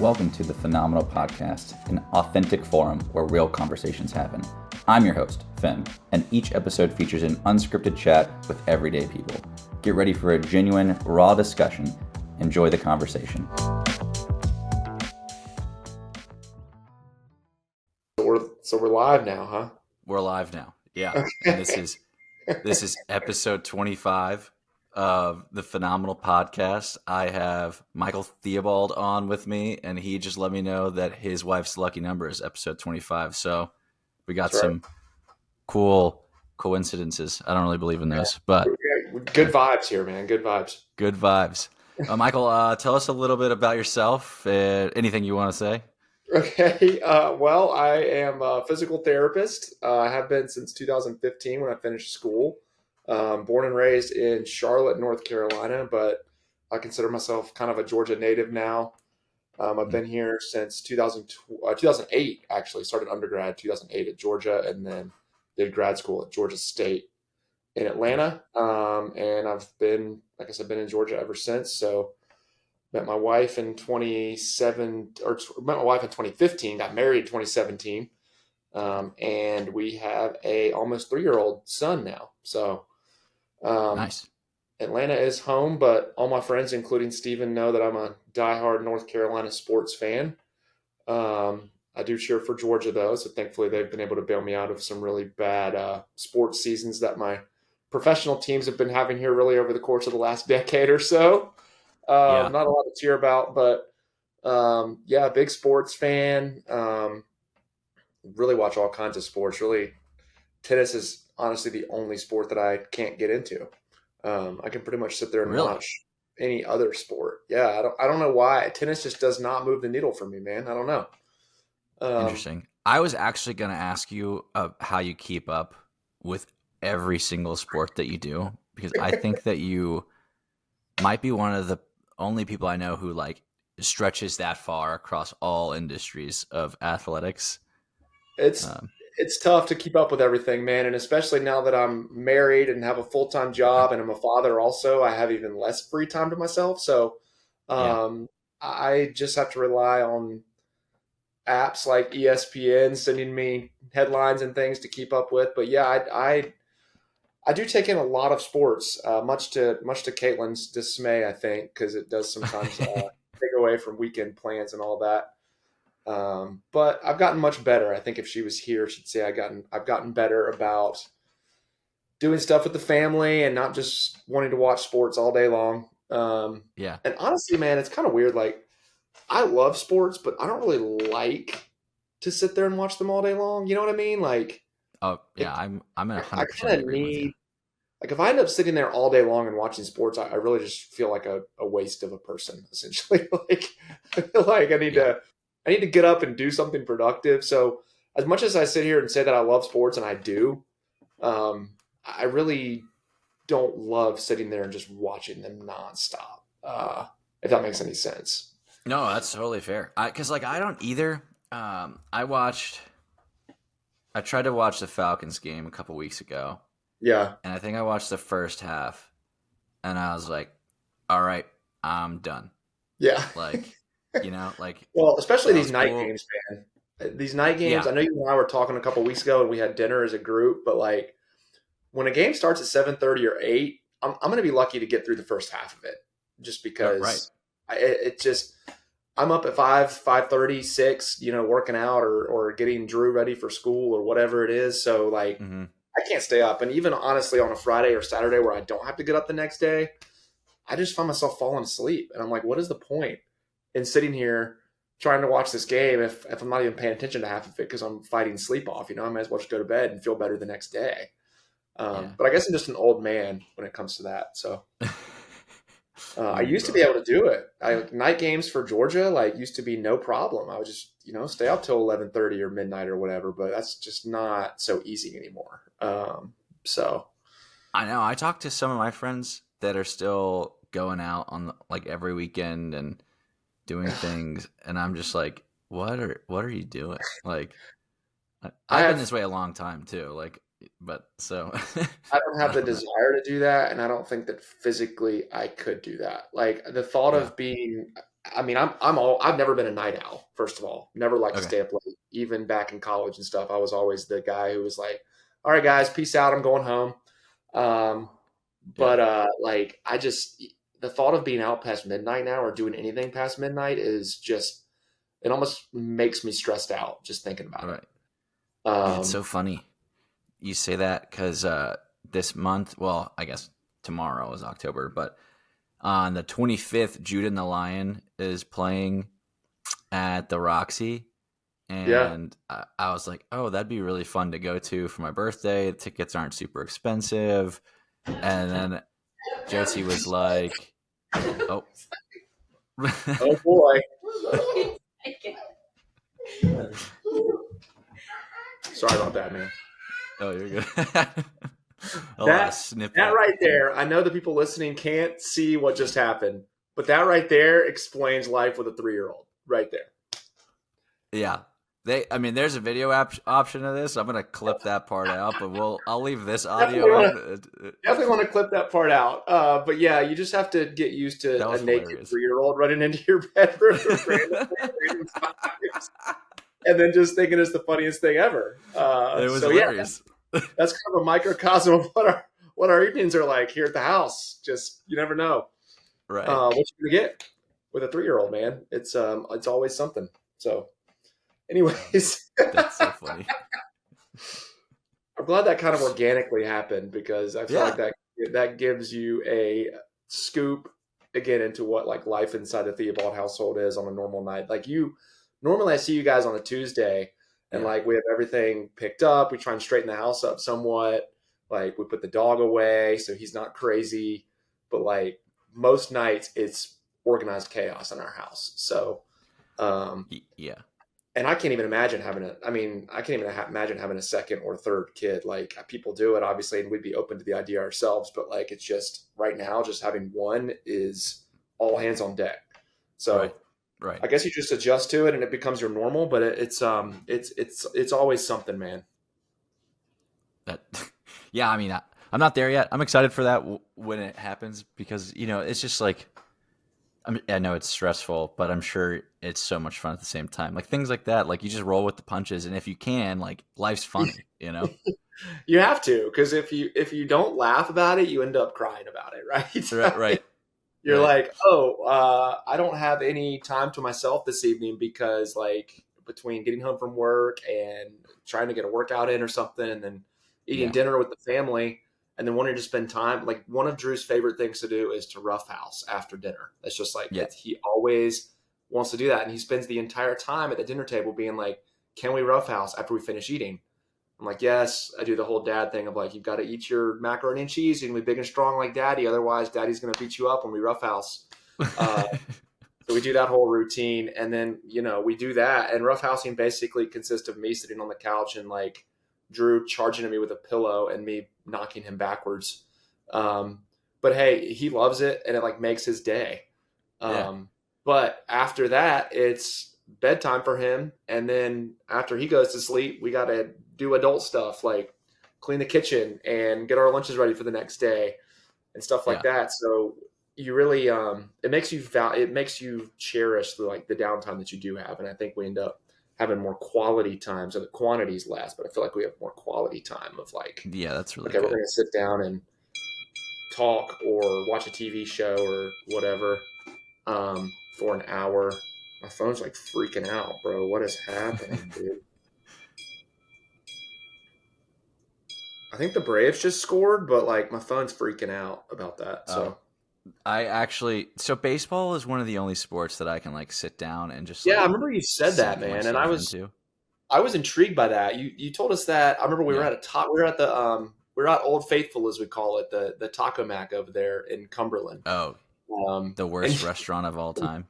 Welcome to the Phenomenal Podcast, an authentic forum where real conversations happen. I'm your host, Phen, and each episode features an unscripted chat with everyday people. Get ready for a genuine, raw discussion. Enjoy the conversation. So we're live now, huh? We're live now. Yeah. And this is episode 25 of the Phenomenal Podcast. I have Michael Theobald on with me, and he just let me know that his wife's lucky number is episode 25. So we got some cool coincidences. I don't really believe in those, but good vibes here, man. Good vibes. Good vibes. Michael, tell us a little bit about yourself. Anything you want to say? Okay. Well, I am a physical therapist. I have been since 2015 when I finished school. Born and raised in Charlotte, North Carolina, but I consider myself kind of a Georgia native now. I've been here since 2008, actually. Started undergrad 2008 at Georgia and then did grad school at Georgia State in Atlanta. And I've been, like I said, been in Georgia ever since. So met my wife in 2015, got married in 2017. And we have a almost 3-year-old son now. So Nice. Atlanta is home, but all my friends, including Steven, know that I'm a diehard North Carolina sports fan. I do cheer for Georgia, though, so thankfully they've been able to bail me out of some really bad sports seasons that my professional teams have been having here really over the course of the last decade or so. Not a lot to cheer about, but big sports fan. Really watch all kinds of sports. Really, tennis is honestly the only sport that I can't get into. I can pretty much sit there and watch any other sport. Yeah, I don't know why. Tennis just does not move the needle for me, man. I don't know. Interesting. I was actually going to ask you how you keep up with every single sport that you do, because I think that you might be one of the only people I know who like stretches that far across all industries of athletics. It's tough to keep up with everything, man. And especially now that I'm married and have a full-time job and I'm a father also, I have even less free time to myself. So I just have to rely on apps like ESPN sending me headlines and things to keep up with. But yeah, I do take in a lot of sports, much to Caitlin's dismay, I think, because it does sometimes take away from weekend plans and all that. But I've gotten much better. I think if she was here, she'd say I've gotten better about doing stuff with the family and not just wanting to watch sports all day long. And honestly, man, it's kind of weird. Like, I love sports, but I don't really like to sit there and watch them all day long. You know what I mean? Like, I'm in 100% I kind of need, like, if I end up sitting there all day long and watching sports, I really just feel like a waste of a person, essentially. Like, I feel like I need to get up and do something productive. So as much as I sit here and say that I love sports, and I do, I really don't love sitting there and just watching them nonstop, if that makes any sense. No, that's totally fair. Because I don't either. I tried to watch the Falcons game a couple weeks ago. Yeah. And I think I watched the first half, and I was like, all right, I'm done. Yeah. Like, well, especially these night games, man. These night games, I know you and I were talking a couple weeks ago and we had dinner as a group, but like when a game starts at 7:30 or 8, I'm going to be lucky to get through the first half of it just because I'm up at 5:30, 6, working out or getting Drew ready for school or whatever it is. So like I can't stay up. And even honestly on a Friday or Saturday where I don't have to get up the next day, I just find myself falling asleep. And I'm like, what is the point in sitting here trying to watch this game if I'm not even paying attention to half of it because I'm fighting sleep off? I might as well just go to bed and feel better the next day. But I guess I'm just an old man when it comes to that. So I used to be able to do it. Night games for Georgia used to be no problem. I would just stay up till 11:30 or midnight or whatever. But that's just not so easy anymore. So I know. I talked to some of my friends that are still going out on every weekend and doing things, and I'm just like, what are you doing? Like, I've been this way a long time too. But so I don't have the desire to do that, and I don't think that physically I could do that. Like the thought of being I mean, I've never been a night owl. First of all, never liked to stay up late. Even back in college and stuff, I was always the guy who was like, "All right, guys, peace out. I'm going home." Like, the thought of being out past midnight now or doing anything past midnight is just, it almost makes me stressed out just thinking about it. Dude, it's so funny you say that because this month, well, I guess tomorrow is October, but on the 25th, Jude and the Lion is playing at the Roxy. And I was like, oh, that'd be really fun to go to for my birthday. The tickets aren't super expensive. And then Josie was like, oh. Oh, boy. Sorry about that, man. Oh, you're good. That right there, I know the people listening can't see what just happened, but that right there explains life with a 3-year-old right there. Yeah. There's a video option of this. I'm gonna clip that part out, but I'll leave this audio. Definitely want to clip that part out. But yeah, you just have to get used to a naked 3-year-old running into your bedroom random times, and then just thinking it's the funniest thing ever. It was hilarious. Yeah, that's kind of a microcosm of what our evenings are like here at the house. Just, you never know, right? What you're gonna get with a 3-year-old, man. It's always something. So. Anyways, that's so funny. I'm glad that kind of organically happened because I feel like that gives you a scoop again into what like life inside the Theobald household is on a normal night. Like normally I see you guys on a Tuesday and like we have everything picked up. We try and straighten the house up somewhat. Like we put the dog away so he's not crazy. But like most nights it's organized chaos in our house. So, yeah. And I can't even imagine having imagine having a second or third kid. Like people do it obviously, and we'd be open to the idea ourselves. But like, it's just right now, just having one is all hands on deck. So right. I guess you just adjust to it and it becomes your normal, but it's always something, man. Yeah. I mean, I'm not there yet. I'm excited for that when it happens because, it's just like, I know it's stressful, but I'm sure it's so much fun at the same time. Like things like that, like you just roll with the punches, and if you can, like life's funny, You have to, because if you don't laugh about it, you end up crying about it, right? Right. You're like, I don't have any time to myself this evening because like between getting home from work and trying to get a workout in or something, and then eating dinner with the family. And then wanting to spend time, like one of Drew's favorite things to do is to roughhouse after dinner. It's just like, he always wants to do that. And he spends the entire time at the dinner table being like, can we roughhouse after we finish eating? I'm like, yes. I do the whole dad thing of like, you've got to eat your macaroni and cheese. You can be big and strong like daddy. Otherwise daddy's going to beat you up when we roughhouse. So we do that whole routine. And then, we do that. And roughhousing basically consists of me sitting on the couch and like Drew charging at me with a pillow and me knocking him backwards. But hey, he loves it and it like makes his day. But after that, it's bedtime for him. And then after he goes to sleep, we got to do adult stuff like clean the kitchen and get our lunches ready for the next day and stuff like that. So you really, it makes you cherish the downtime that you do have. And I think we end up having more quality time, so the quantity's less, but I feel like we have more quality time of like, that's really okay, good. we're going to sit down and talk or watch a TV show or whatever for an hour. My phone's like freaking out, bro. What is happening, dude? I think the Braves just scored, but like my phone's freaking out about that. So so baseball is one of the only sports that I can like sit down and just I remember you said that, man, and I was intrigued by that. You told us that. I remember we were at Old Faithful, as we call it, the Taco Mac over there in Cumberland. Oh, the worst restaurant of all time.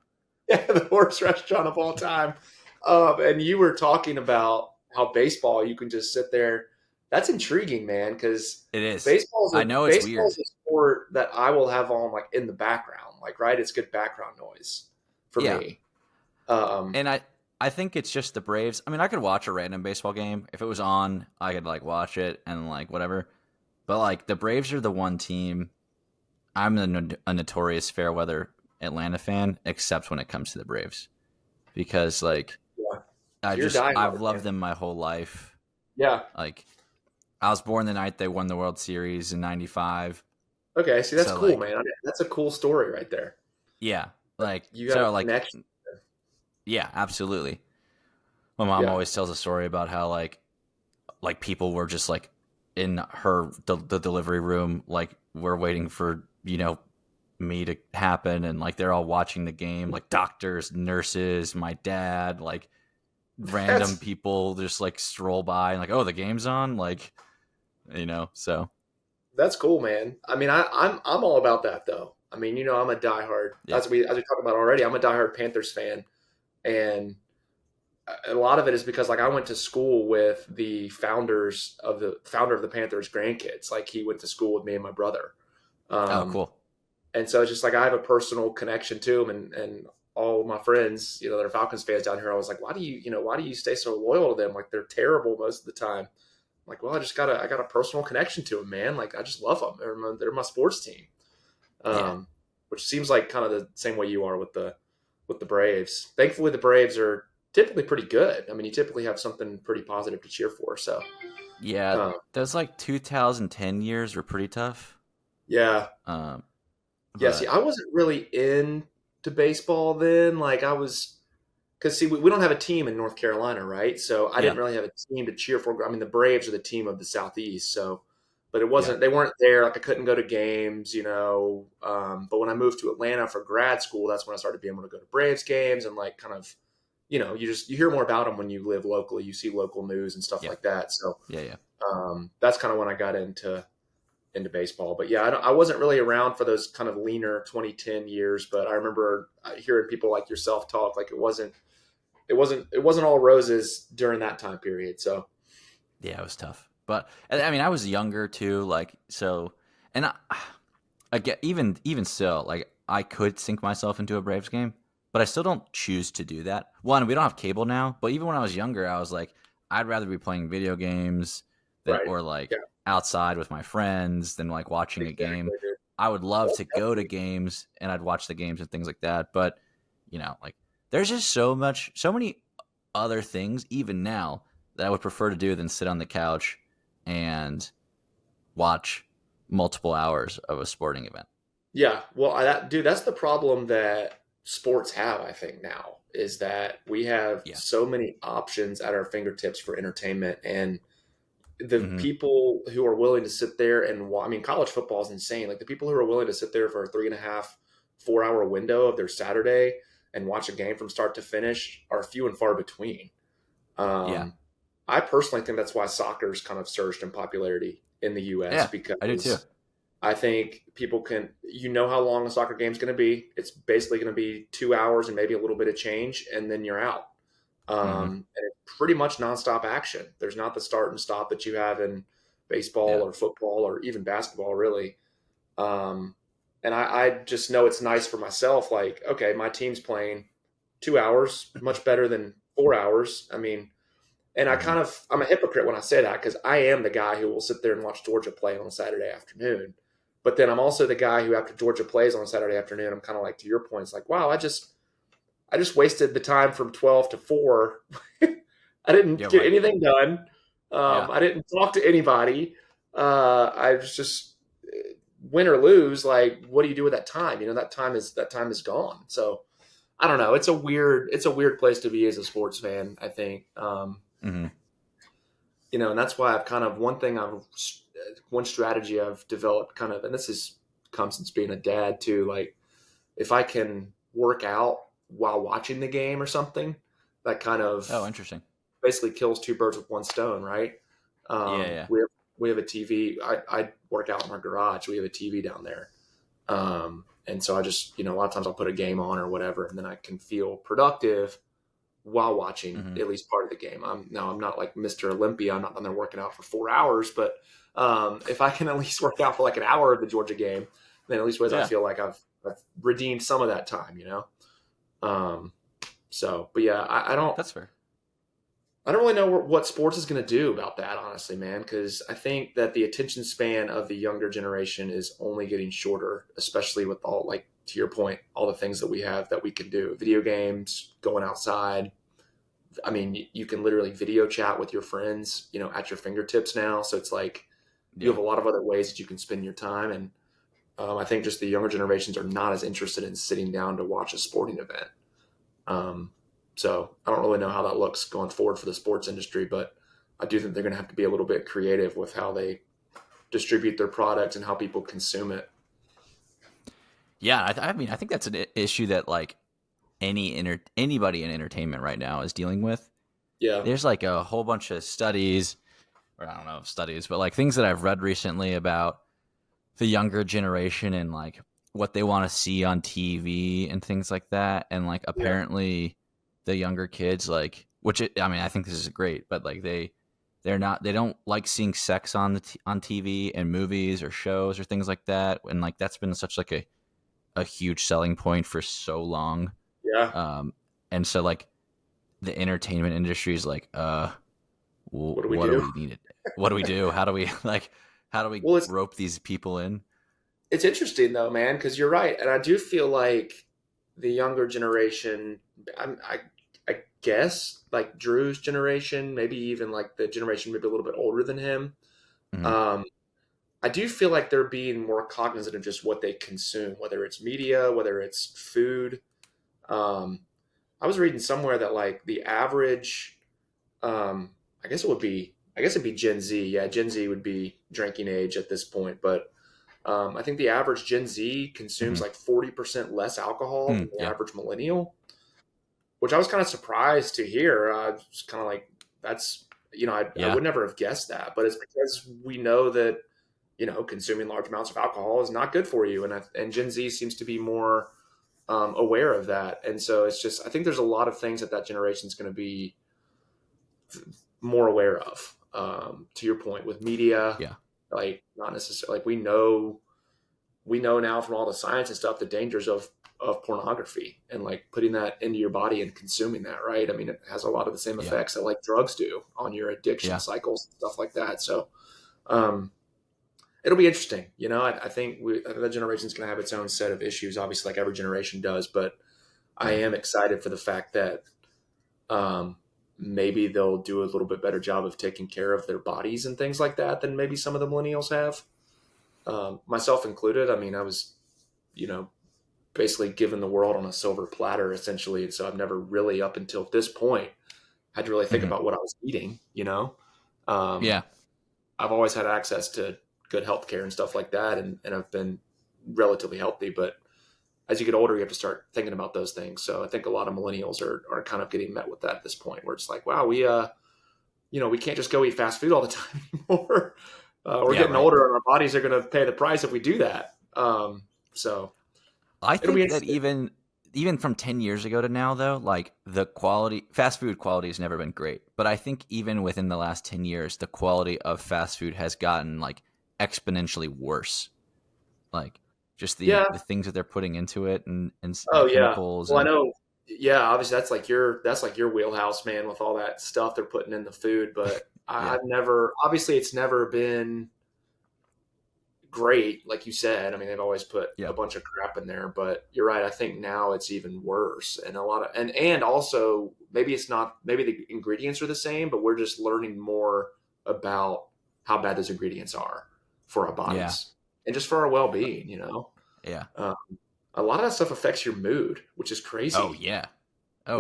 Yeah, the worst restaurant of all time. And you were talking about how baseball, you can just sit there. That's intriguing, man, because it is. I know it's weird. Baseball's a sport that I will have on like in the background, like right. It's good background noise for me. And I think it's just the Braves. I mean, I could watch a random baseball game if it was on. I could like watch it and like whatever. But like the Braves are the one team. I'm a notorious fair weather Atlanta fan, except when it comes to the Braves, because like Yeah. I've loved them my whole life. Yeah. Like I was born the night they won the World Series in '95. Okay, see, that's So cool, like, man. That's a cool story right there. yeah, like You got a so like, connection. yeah, absolutely. My mom Yeah. always tells a story about how like people were just like in the delivery room, like we're waiting for me to happen, and like they're all watching the game, like doctors, nurses, my dad, like random That's people just like stroll by and like, oh, the game's on, like so that's cool, man. I mean, I'm all about that though. I mean, I'm a diehard yeah. as we talked about already. I'm a diehard Panthers fan, and a lot of it is because like I went to school with the founder of the Panthers grandkids. Like he went to school with me and my brother. Oh, Um, cool. and so it's just like I have a personal connection to him, and all of my friends, that are Falcons fans down here. I was like, why do you stay so loyal to them? Like they're terrible most of the time. I'm like, well, I got a personal connection to them, man. Like I just love them. They're my sports team. Yeah. Which seems like kind of the same way you are with the Braves. Thankfully, the Braves are typically pretty good. I mean, you typically have something pretty positive to cheer for. So, Yeah, uh, those like 2010 years were pretty tough. yeah, Um, yeah. See, but I wasn't really into baseball then. Like I was, because see, we don't have a team in North Carolina, right? So I yeah, didn't really have a team to cheer for. I mean, the Braves are the team of the Southeast, so. But it yeah, wasn't. They weren't there. Like I couldn't go to games, But when I moved to Atlanta for grad school, that's when I started being able to go to Braves games and like kind of you hear more about them when you live locally. You see local news and stuff yeah, like that. So yeah, yeah. that's kind of when I got into baseball. But yeah, I wasn't really around for those kind of leaner 2010 years. But I remember hearing people like yourself talk like it wasn't all roses during that time period. So Yeah, it was tough. But I mean, I was younger too, like so, and I get even still, like I could sink myself into a Braves game, but I still don't choose to do that. One, we don't have cable now, but even when I was younger, I was like, I'd rather be playing video games than right, or like yeah, outside with my friends than like watching a game. exactly, dude. I would love Well, to go to games and I'd watch the games and things like that, but like there's just so many other things even now that I would prefer to do than sit on the couch and watch multiple hours of a sporting event. Yeah, well, dude, that's the problem that sports have, I think, now is that we have Yeah. so many options at our fingertips for entertainment. And the Hmm. people who are willing to sit there I mean, college football is insane. Like the people who are willing to sit there for a 3.5, 4 hour window of their Saturday and watch a game from start to finish are few and far between. Yeah. Um, I personally think that's why soccer's kind of surged in popularity in the U.S. Yeah, I do too. because I think people how long a soccer game's going to be. It's basically going to be 2 hours and maybe a little bit of change, and then you're out. Hmm. And it's pretty much nonstop action. There's not the start and stop that you have in baseball Yeah. or football or even basketball, really. Um, and I just know it's nice for myself. Like, okay, my team's playing 2 hours, much better than 4 hours. I mean, and Hmm. I'm a hypocrite when I say that because I am the guy who will sit there and watch Georgia play on a Saturday afternoon. But then I'm also the guy who, after Georgia plays on a Saturday afternoon, I'm kind of like, to your point, it's like, wow, I just wasted the time from 12 to 4. I didn't Yeah. get Right. anything done. Yeah. I didn't talk to anybody. I was just win or lose. Like, what do you do with that time? That time is gone. So I don't know. It's a weird place to be as a sports fan, I think. Hmm. And that's why one strategy I've developed kind of, and this has come since being a dad too. Like, if I can work out while watching the game or something, that kind Oh, of interesting. basically kills two birds with one stone, right? Yeah. Yeah. We have a TV. I work out in our garage. We have a TV down there. And so I just, a lot of times I'll put a game on or whatever, and then I can feel productive while watching Hmm. at least part of the game. I'm not like Mr. Olympia. I'm not on there working out for 4 hours, but if I can at least work out for like an hour of the Georgia game, then at least ways I Yeah. feel like I've redeemed some of that time. Um, but yeah, That's fair. I don't really know what sports is going to do about that, honestly, man, because I think that the attention span of the younger generation is only getting shorter, especially with all like to your point, all the things that we have that we can do, video games, going outside. I mean, you can literally video chat with your friends, at your fingertips now. So it's like you have a lot of other ways that you can spend your time. And I think just the younger generations are not as interested in sitting down to watch a sporting event. So I don't really know how that looks going forward for the sports industry, but I do think they're going to have to be a little bit creative with how they distribute their product and how people consume it. Yeah, I mean, I think that's an issue that like anybody in entertainment right now is dealing with. Yeah, there's like a whole bunch of studies, or I don't know if studies, but like things that I've read recently about the younger generation and like what they want to see on TV and things like that. And like apparently the younger kids, like, I mean, I think this is great, but like they don't like seeing sex on on TV and movies or shows or things like that. And like that's been such like a huge selling point for so long. Yeah. And so like the entertainment industry is like, what do we need? What do we do? How do we rope these people in? It's interesting though, man, because you're right. And I do feel like the younger generation, I guess like Drew's generation, maybe even like the generation maybe a little bit older than him. Mm-hmm. I do feel like they're being more cognizant of just what they consume, whether it's media, whether it's food. I was reading somewhere that like the average, I guess it'd be Gen Z. Yeah, Gen Z would be drinking age at this point, but I think the average Gen Z consumes like 40% less alcohol than the average millennial, which I was kind of surprised to hear. I was kind of like, that's, I would never have guessed that, but it's because we know that, consuming large amounts of alcohol is not good for you. And Gen Z seems to be more aware of that. And so it's just, I think there's a lot of things that generation is going to be more aware of. To your point with media, like not necessarily like we know now from all the science and stuff, the dangers of pornography and like putting that into your body and consuming that. Right. I mean, it has a lot of the same effects that like drugs do on your addiction cycles and stuff like that. So, it'll be interesting. I think the generation is going to have its own set of issues, obviously, like every generation does. But I am excited for the fact that maybe they'll do a little bit better job of taking care of their bodies and things like that than maybe some of the millennials have, myself included. I mean, I was, basically given the world on a silver platter, essentially. And so I've never really, up until this point, had to really think about what I was eating, I've always had access to good healthcare and stuff like that. And I've been relatively healthy, but as you get older, you have to start thinking about those things. So I think a lot of millennials are kind of getting met with that at this point where it's like, wow, we can't just go eat fast food all the time anymore. We're getting older and our bodies are going to pay the price if we do that. So I think that even from 10 years ago to now, though, like the fast food quality has never been great. But I think even within the last 10 years, the quality of fast food has gotten like exponentially worse. Like just the things that they're putting into it and chemicals. Well, I know. Yeah, obviously that's like your wheelhouse, man, with all that stuff they're putting in the food. But obviously it's never been great, like you said. I mean, they've always put a bunch of crap in there, but you're right. I think now it's even worse, and a lot of and also maybe the ingredients are the same, but we're just learning more about how bad those ingredients are for our bodies and just for our well-being. Yeah. A lot of that stuff affects your mood, which is crazy. Oh yeah. A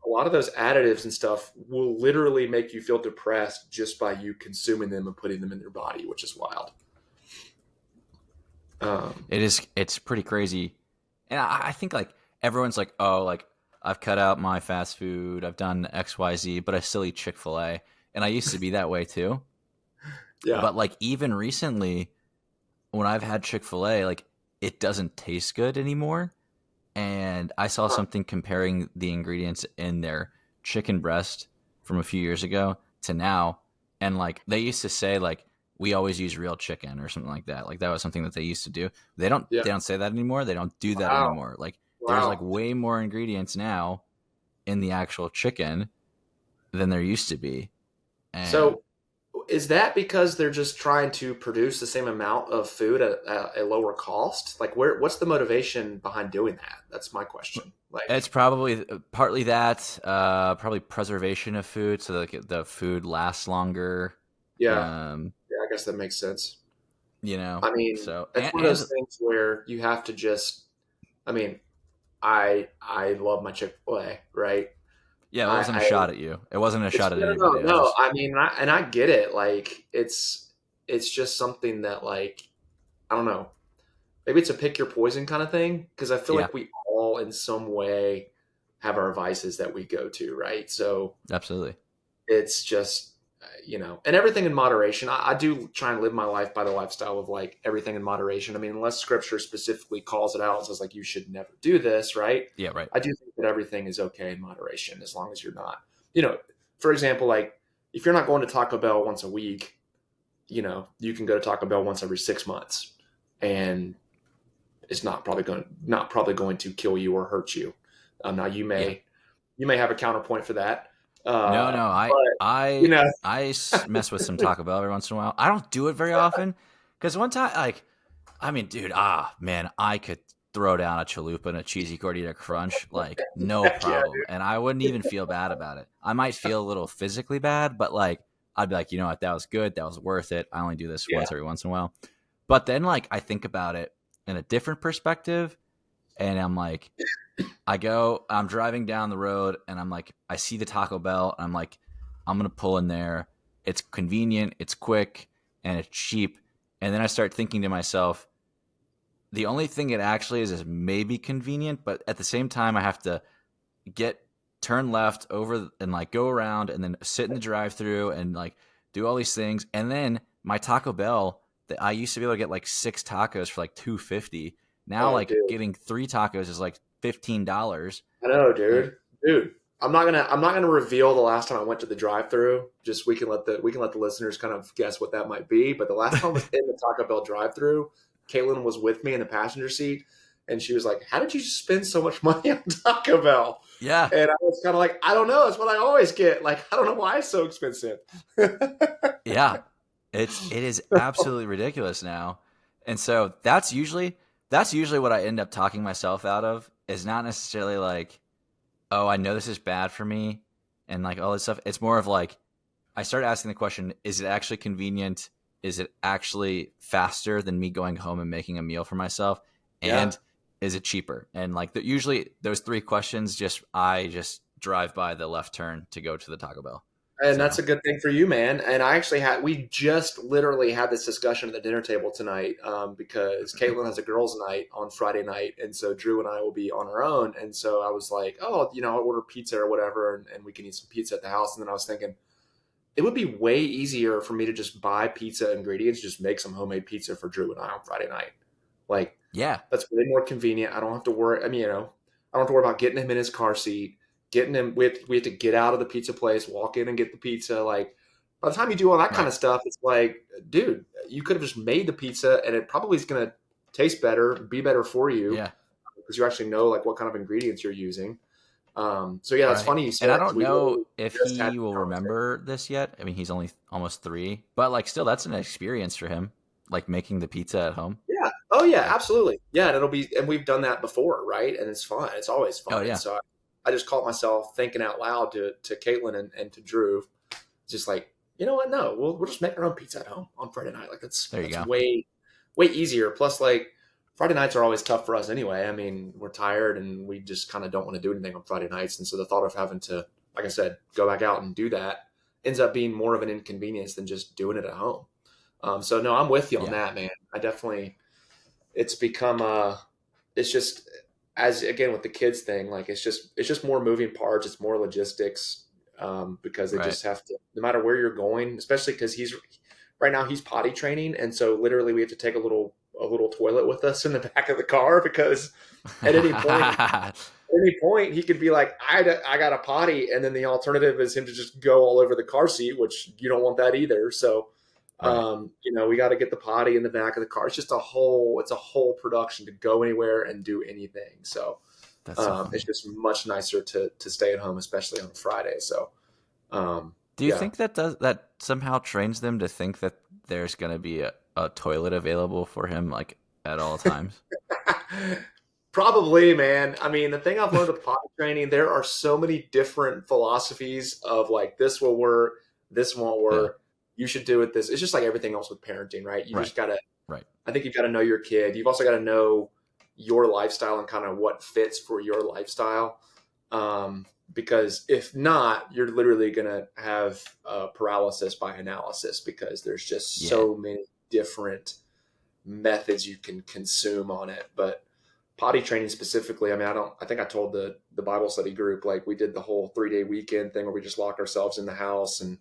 lot of those additives and stuff will literally make you feel depressed just by you consuming them and putting them in your body, which is wild. It's pretty crazy. And I think like everyone's like, oh, like I've cut out my fast food, I've done XYZ, but I still eat Chick-fil-A. And I used to be that way too. Yeah. But like even recently when I've had Chick-fil-A, like it doesn't taste good anymore. And I saw something comparing the ingredients in their chicken breast from a few years ago to now. And like they used to say like, we always use real chicken or something like that. Like that was something that they used to do. They don't say that anymore. They don't do that anymore. Like there's like way more ingredients now in the actual chicken than there used to be. And so is that because they're just trying to produce the same amount of food at a lower cost? Like, what's the motivation behind doing that? That's my question. Like, it's probably partly that, probably preservation of food, so that the food lasts longer. yeah, Um, yeah, I guess that makes sense. I mean, so it's one of and those things where you have to just. I mean, I love my Chick-fil-A, right? yeah, it wasn't a I shot at you. It wasn't a it's shot at no, no, anybody. I no. just I mean, I get it. Like, it's just something that, like, I don't know. Maybe it's a pick your poison kind of thing because I feel yeah, like we all, in some way, have our vices that we go to, right? So absolutely. it's just, and everything in moderation. I do try and live my life by the lifestyle of like everything in moderation. I mean, unless scripture specifically calls it out and says like you should never do this, right? Yeah, right. I do think that everything is okay in moderation as long as you're not, you know, for example, like if you're not going to Taco Bell once a week, you can go to Taco Bell once every 6 months, and it's not probably going to kill you or hurt you. Now Yeah. you may have a counterpoint for that, No, no. but you know, Mess with some Taco Bell every once in a while. I don't do it very often because one time, like, I mean, dude, man, I could throw down a chalupa and a cheesy gordita crunch like no heck yeah, problem, and I wouldn't even feel bad about it. I might feel a little physically bad, but like I'd be like, you know what, that was good, that was worth it. I only do this yeah, once every once in a while. But then, like, I think about it in a different perspective, and I'm like, I'm driving down the road, and I'm like, I see the Taco Bell, and I'm like, I'm gonna pull in there. It's convenient, it's quick, and it's cheap. And then I start thinking to myself, the only thing it actually is maybe convenient, but at the same time, I have to get turn left over and like go around and then sit in the drive-through and like do all these things. And then my Taco Bell, that I used to be able to get like 6 tacos for like $2.50. Now, oh, like dude. getting 3 tacos is like $15. I know, And dude. I'm not gonna reveal the last time I went to the drive-through. Just we can let the listeners kind of guess what that might be. But the last time I was in the Taco Bell drive-through, Caitlin was with me in the passenger seat, and she was like, "How did you spend so much money on Taco Bell?" yeah, And I was kind of like, "I don't know. It's what I always get. Like, I don't know why it's so expensive." yeah, it is absolutely ridiculous now. And so that's usually what I end up talking myself out of, is not necessarily like, oh, I know this is bad for me and like all this stuff. It's more of like, I started asking the question, is it actually convenient? Is it actually faster than me going home and making a meal for myself? Yeah. And is it cheaper? And like usually those three questions, I just drive by the left turn to go to the Taco Bell. And that's So a good thing for you, man. And we just literally had this discussion at the dinner table tonight, because Caitlin has a girls' night on Friday night. And so Drew and I will be on our own. And so I was like, oh, I'll order pizza or whatever, and we can eat some pizza at the house. And then I was thinking, it would be way easier for me to just buy pizza ingredients, just make some homemade pizza for Drew and I on Friday night. Like, yeah, that's way more convenient. I don't have to worry. I mean, I don't have to worry about getting him in his car seat, getting him. We have to get out of the pizza place, walk in and get the pizza. Like, by the time you do all that kind right. of stuff, it's like, dude, you could have just made the pizza, and it probably is going to taste better, be better for you, Yeah. because you actually know like what kind of ingredients you're using. So yeah, that's Right. funny you And said I that because don't we know literally if just had he this will conversation. remember this yet. I mean, he's only almost 3, but like still that's an experience for him, like making the pizza at home. Yeah. Oh yeah, Like, absolutely. Yeah, and we've done that before, right? And it's fun. It's always oh fun. And yeah, so I just caught myself thinking out loud to Caitlin and to Drew, just like, you know what? No, we'll just make our own pizza at home on Friday night. Like there you that's go. way easier. Plus, like Friday nights are always tough for us anyway. I mean, we're tired and we just kind of don't want to do anything on Friday nights. And so the thought of having to, like I said, go back out and do that ends up being more of an inconvenience than just doing it at home. So no, I'm with you on Yeah. that, man. I definitely, it's become it's just, as again with the kids thing, like it's just more moving parts, it's more logistics, because they Right. just have to, no matter where you're going, especially because he's right now he's potty training, and so literally we have to take a little toilet with us in the back of the car because at any point he could be like, I got a potty, and then the alternative is him to just go all over the car seat, which you don't want that either. So Right. we got to get the potty in the back of the car. It's a whole production to go anywhere and do anything. So That's so it's funny. just much nicer to stay at home, especially on Friday. So Do you think that somehow trains them to think that there's going to be a toilet available for him like at all times? Probably, man. I mean, the thing I've learned with potty training, there are so many different philosophies of like this will work, this won't Yeah. work. You should do it this. It's just like everything else with parenting, right? You Right. just gotta. Right. I think you've got to know your kid. You've also got to know your lifestyle and kind of what fits for your lifestyle. Because if not, you're literally going to have paralysis by analysis because there's just so many different methods you can consume on it. But potty training specifically, I mean, I think I told the Bible study group, like we did the whole 3-day weekend thing where we just locked ourselves in the house and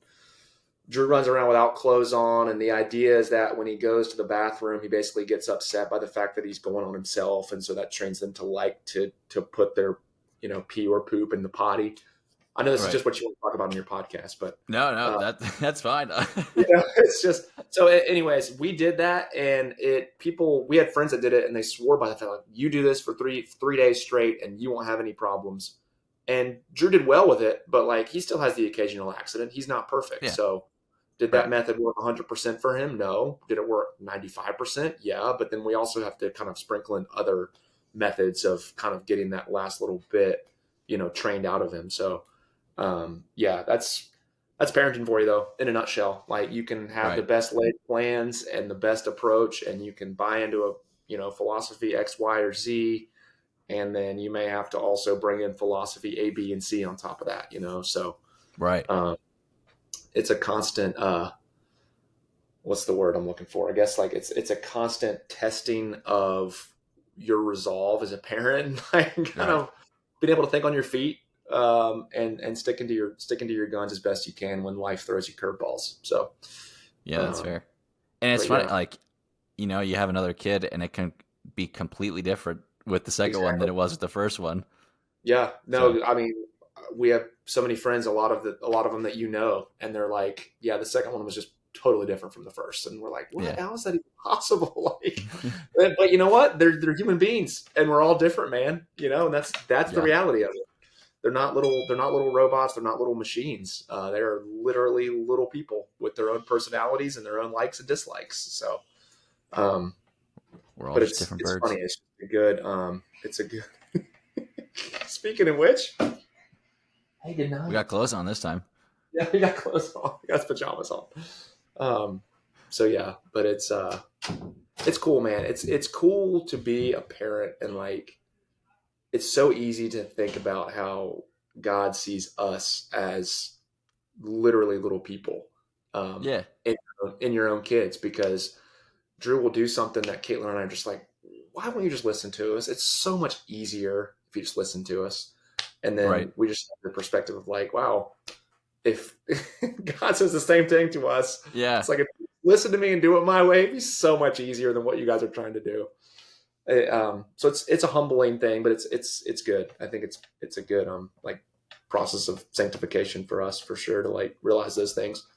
Drew runs around without clothes on. And the idea is that when he goes to the bathroom, he basically gets upset by the fact that he's going on himself. And so that trains them to like to put their, pee or poop in the potty. I know this is just what you want to talk about in your podcast, but no, that's fine. it's just so. Anyways, we did that, and we had friends that did it, and they swore by the fact like you do this for three days straight, and you won't have any problems. And Drew did well with it, but like he still has the occasional accident. He's not perfect, so. Did that method work 100% for him? No. Did it work 95%? Yeah. But then we also have to kind of sprinkle in other methods of kind of getting that last little bit, trained out of him. So, that's parenting for you though, in a nutshell. Like you can have the best laid plans and the best approach, and you can buy into a, philosophy X, Y, or Z. And then you may have to also bring in philosophy A, B, and C on top of that, so. Right. It's a constant what's the word I'm looking for? I guess like it's a constant testing of your resolve as a parent, like kind of being able to think on your feet and sticking to your guns as best you can when life throws you curveballs. So yeah, that's fair. And it's funny, like you have another kid and it can be completely different with the second one than it was with the first one. Yeah, no, I mean, we have so many friends, a lot of them that and they're like, yeah, the second one was just totally different from the first, and we're like, what? How is that even possible? Like, but you know what? They're human beings, and we're all different, man. And that's the reality of it. They're not little robots. They're not little machines. They're literally little people with their own personalities and their own likes and dislikes. So, we're all just different birds. Funny. It's good. It's a good. Speaking of which. Hey, we got clothes on this time. Yeah, we got clothes on. We got pajamas on. So yeah, but it's cool, man. It's cool to be a parent, and like it's so easy to think about how God sees us as literally little people. In your own kids, because Drew will do something that Caitlin and I are just like, why won't you just listen to us? It's so much easier if you just listen to us. And then we just have the perspective of like, wow, if God says the same thing to us, it's like, if you listen to me and do it my way, it'd be so much easier than what you guys are trying to do. So it's a humbling thing, but it's good. I think it's a good like process of sanctification for us, for sure, to like realize those things.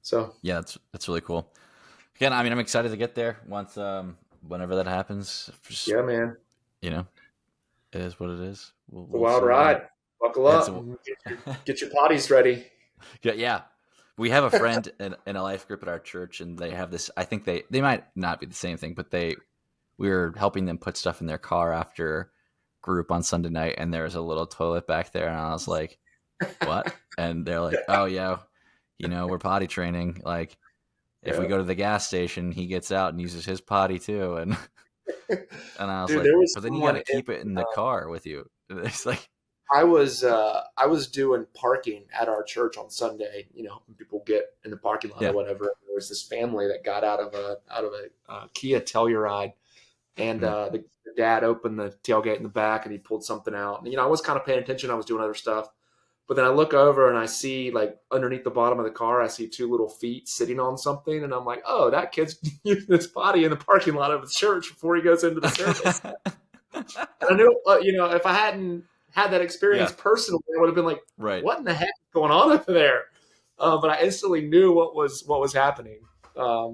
So yeah, that's really cool. Again, I mean, I'm excited to get there once whenever that happens. Yeah, man. It is what it is. We'll wild ride. Buckle up. Get your potties ready. Yeah. We have a friend in a life group at our church, and they have this. I think they might not be the same thing, but we were helping them put stuff in their car after group on Sunday night, and there was a little toilet back there, and I was like, "What?" And they're like, "Oh yeah, we're potty training. Like, if we go to the gas station, he gets out and uses his potty too." And I was like, "But then you got to keep it in the car with you." It's like I was doing parking at our church on Sunday, helping people get in the parking lot or whatever. There was this family that got out of a Kia Telluride, and the dad opened the tailgate in the back, and he pulled something out. And, I was kind of paying attention. I was doing other stuff. But then I look over and I see, like, underneath the bottom of the car, I see two little feet sitting on something. And I'm like, oh, that kid's using his potty in the parking lot of the church before he goes into the service. And I knew, if I hadn't had that experience personally, I would have been like, what in the heck is going on over there? But I instantly knew what was happening. I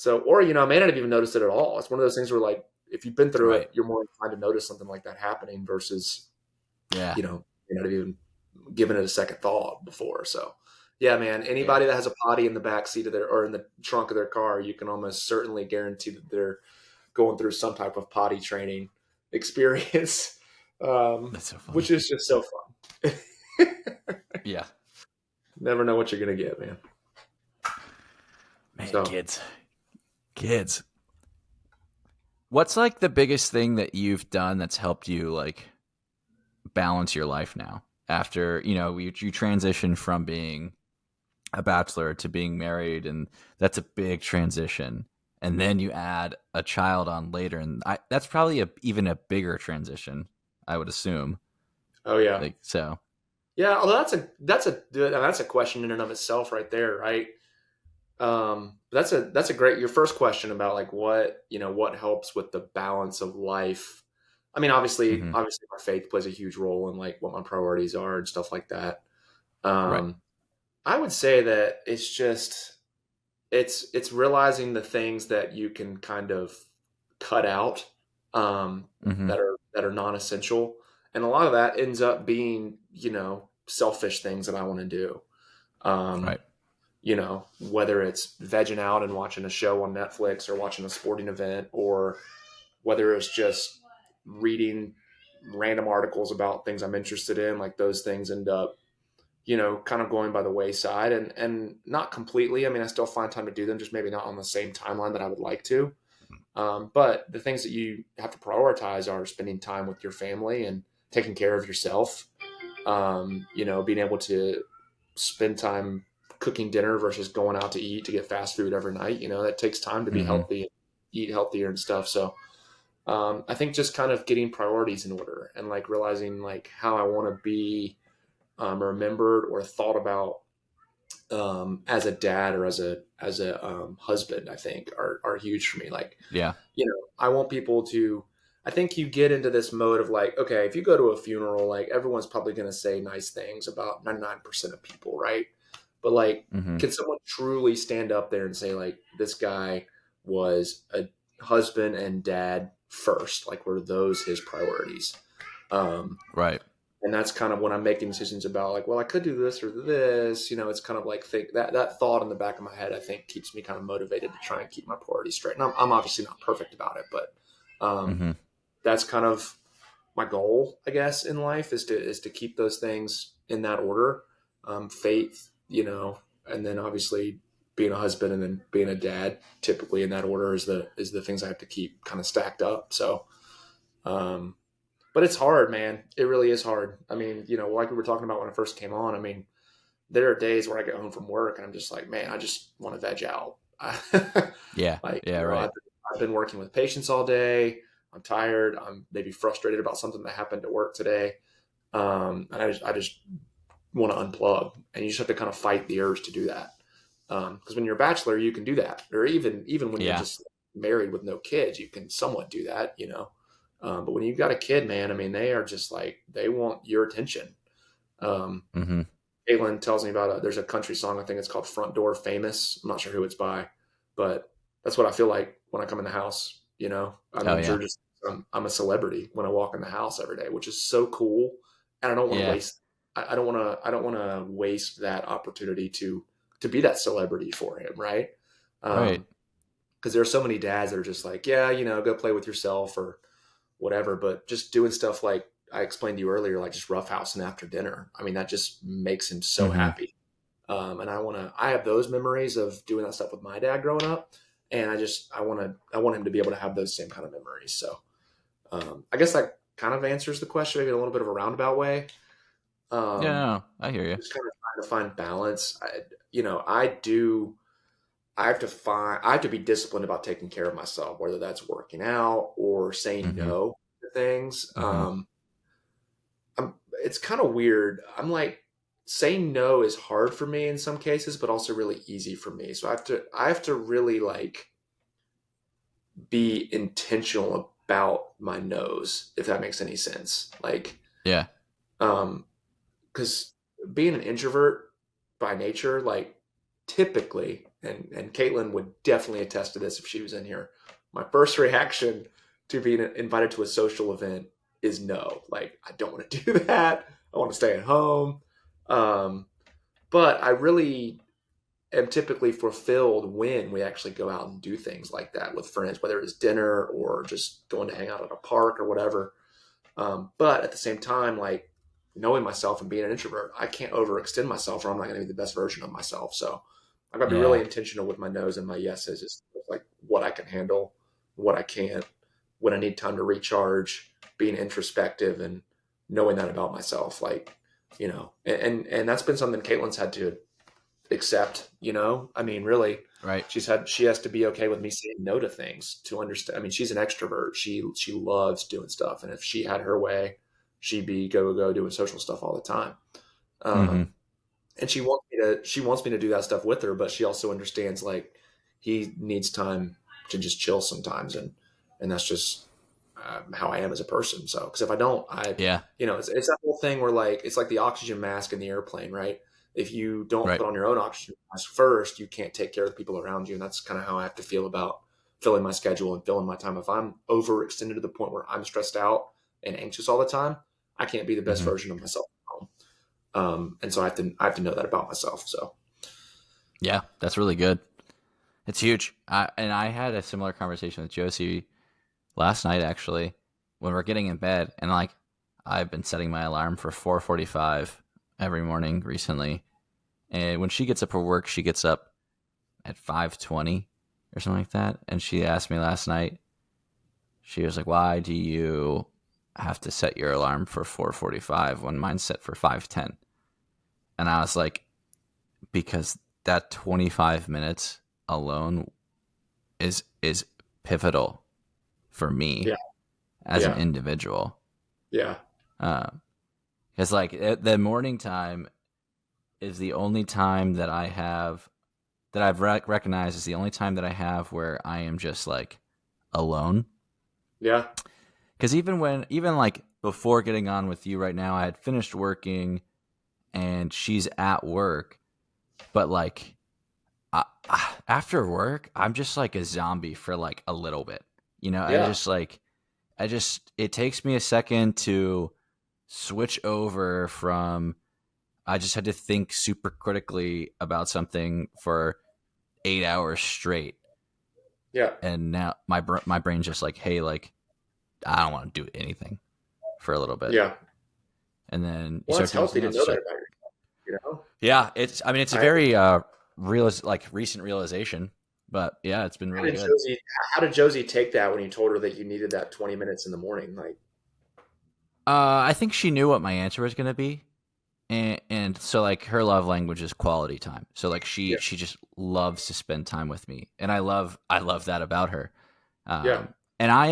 may not have even noticed it at all. It's one of those things where, like, if you've been through it, you're more inclined to notice something like that happening versus, you're not even giving it a second thought before. So Yeah, man. Anybody that has a potty in the back seat of or in the trunk of their car, you can almost certainly guarantee that they're going through some type of potty training experience, That's so funny. which is just so fun. Yeah. Never know what you're gonna get, man. Man, kids. What's like the biggest thing that you've done that's helped you like balance your life now after, you transition from being a bachelor to being married, and that's a big transition. And then you add a child on later, and that's probably even a bigger transition, I would assume. Oh yeah. Like, so. Yeah, well, that's a question in and of itself right there, right? That's a great your first question about like what helps with the balance of life. I mean, obviously, Mm-hmm. my faith plays a huge role in like what my priorities are and stuff like that. Right. I would say that it's realizing the things that you can kind of cut out, Mm-hmm. that are non-essential, and a lot of that ends up being selfish things that I want to do. Um, Right. Whether it's vegging out and watching a show on Netflix or watching a sporting event, or whether it's just reading random articles about things I'm interested in, like those things end up, kind of going by the wayside, and not completely. I mean, I still find time to do them, just maybe not on the same timeline that I would like to. But the things that you have to prioritize are spending time with your family and taking care of yourself. Being able to spend time cooking dinner versus going out to eat to get fast food every night. That takes time to be Mm-hmm. healthy, eat healthier and stuff. So I think just kind of getting priorities in order and like realizing like how I want to be remembered or thought about as a dad or as a husband, I think are huge for me. Like, Yeah. I want people to. I think you get into this mode of like, okay, if you go to a funeral, like everyone's probably going to say nice things about 99% of people, right? But like, Mm-hmm. can someone truly stand up there and say like, this guy was a husband and dad first? Like, were those his priorities? Um, Right. and that's kind of when I'm making decisions about like, well, I could do this or this. It's kind of like think that thought in the back of my head, I think, keeps me kind of motivated to try and keep my priorities straight. And I'm obviously not perfect about it, but Mm-hmm. that's kind of my goal, I guess, in life is to keep those things in that order. Faith, and then obviously being a husband and then being a dad, typically in that order is the things I have to keep kind of stacked up. So, but it's hard, man. It really is hard. I mean, like we were talking about when I first came on, I mean, there are days where I get home from work and I'm just like, man, I just want to veg out. Yeah. Like, Yeah. Right. I've been working with patients all day. I'm tired. I'm maybe frustrated about something that happened at work today. And I just want to unplug, and you just have to kind of fight the urge to do that. Because when you're a bachelor, you can do that, or even when you're Yeah. just married with no kids, you can somewhat do that, But when you've got a kid, man, I mean, they are just like they want your attention. Um, Mm-hmm. Caitlin tells me about there's a country song. I think it's called "Front Door Famous." I'm not sure who it's by, but that's what I feel like when I come in the house. Oh I'm yeah. sure just I'm a celebrity when I walk in the house every day, which is so cool. And I don't want to Yeah. waste. I don't want to waste that opportunity to be that celebrity for him, right? Right. Because there are so many dads that are just like, yeah, go play with yourself or whatever, but just doing stuff like I explained to you earlier, like just roughhousing after dinner. I mean, that just makes him so Mm-hmm. happy. And I have those memories of doing that stuff with my dad growing up. And I want him to be able to have those same kind of memories. So, I guess that kind of answers the question, maybe in a little bit of a roundabout way. Yeah. Um, No, I hear you. just kind of trying to find balance. I have to be disciplined about taking care of myself, whether that's working out or saying Mm-hmm. no to things. Mm-hmm. It's kind of weird. I'm like saying no is hard for me in some cases, but also really easy for me. So I have to really like be intentional about my no's, if that makes any sense. Like, Yeah. because being an introvert by nature, like typically, and Caitlin would definitely attest to this if she was in here. My first reaction to being invited to a social event is no. Like, I don't want to do that. I want to stay at home. Um, But I really am typically fulfilled when we actually go out and do things like that with friends, whether it's dinner or just going to hang out at a park or whatever. But at the same time, like knowing myself and being an introvert, I can't overextend myself or I'm not going to be the best version of myself. So I've got to be really Yeah. intentional with my no's and my yeses, just like what I can handle, what I can't, when I need time to recharge, being introspective and knowing that about myself. Like, and that's been something Caitlin's had to accept, I mean, really, Right. she has to be okay with me saying no to things to understand. I mean, she's an extrovert. She loves doing stuff. And if she had her way, she'd be go doing social stuff all the time. Mm-hmm. And she wants me to do that stuff with her, but she also understands like he needs time to just chill sometimes. And that's just how I am as a person. So, because if I don't, Yeah. it's that whole thing where like it's like the oxygen mask in the airplane, right? If you don't Right. put on your own oxygen mask first, you can't take care of the people around you, and that's kind of how I have to feel about filling my schedule and filling my time. If I'm overextended to the point where I'm stressed out and anxious all the time, I can't be the best Mm-hmm. version of myself at home. And so I have to know that about myself. So Yeah, that's really good. It's huge. And I had a similar conversation with Josie last night, actually, when we're getting in bed. And like, I've been setting my alarm for 4:45 every morning recently. And when she gets up for work, she gets up at 5:20 or something like that. And she asked me last night, she was like, "Why do you have to set your alarm for 4:45 when mine's set for 5:10?" And I was like, because that 25 minutes alone is pivotal for me yeah, as an yeah, individual. yeah, Because like the morning time is the only time that I have that I've recognized is the only time that I have where I am just like alone. yeah, Because even like before getting on with you right now, I had finished working and she's at work, but like after work, I'm just like a zombie for like a little bit. yeah, It takes me a second to switch over from, I just had to think super critically about something for 8 hours straight. yeah. And now my brain's just like, hey, like, I don't want to do anything for a little bit. Yeah. And then you Well, start it's doing healthy something to else. know It's that like, about yourself. yeah, it's a I very recent realization, but yeah, it's been How really did good. Josie how did Josie take that when you told her that you needed that 20 minutes in the morning? Like, I think she knew what my answer was going to be. And so like her love language is quality time. So like yeah, she just loves to spend time with me. And I love that about her. yeah, And I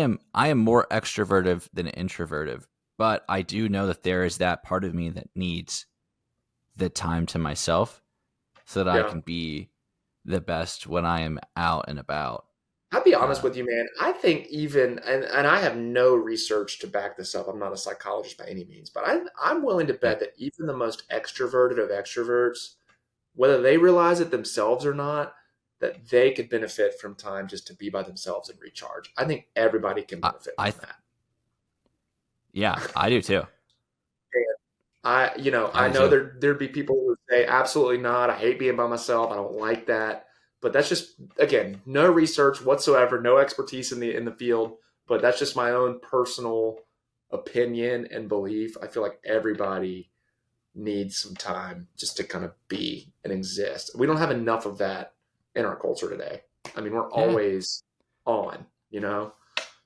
am more extroverted than introverted, but I do know that there is that part of me that needs the time to myself so that I yeah. can be the best when I am out and about. I'll be honest Uh, with you, man. I think even and I have no research to back this up. I'm not a psychologist by any means, but I'm willing to yeah, bet that even the most extroverted of extroverts, whether they realize it themselves or not, that they could benefit from time just to be by themselves and recharge. I think everybody can I, benefit I from that. yeah, I do too. I I do know too. there'd be people who would say, absolutely not. I hate being by myself. I don't like that. But that's just, again, no research whatsoever, no expertise in the field. But that's just my own personal opinion and belief. I feel like everybody needs some time just to kind of be and exist. We don't have enough of that in our culture today. I mean, we're Yeah, always on, you know?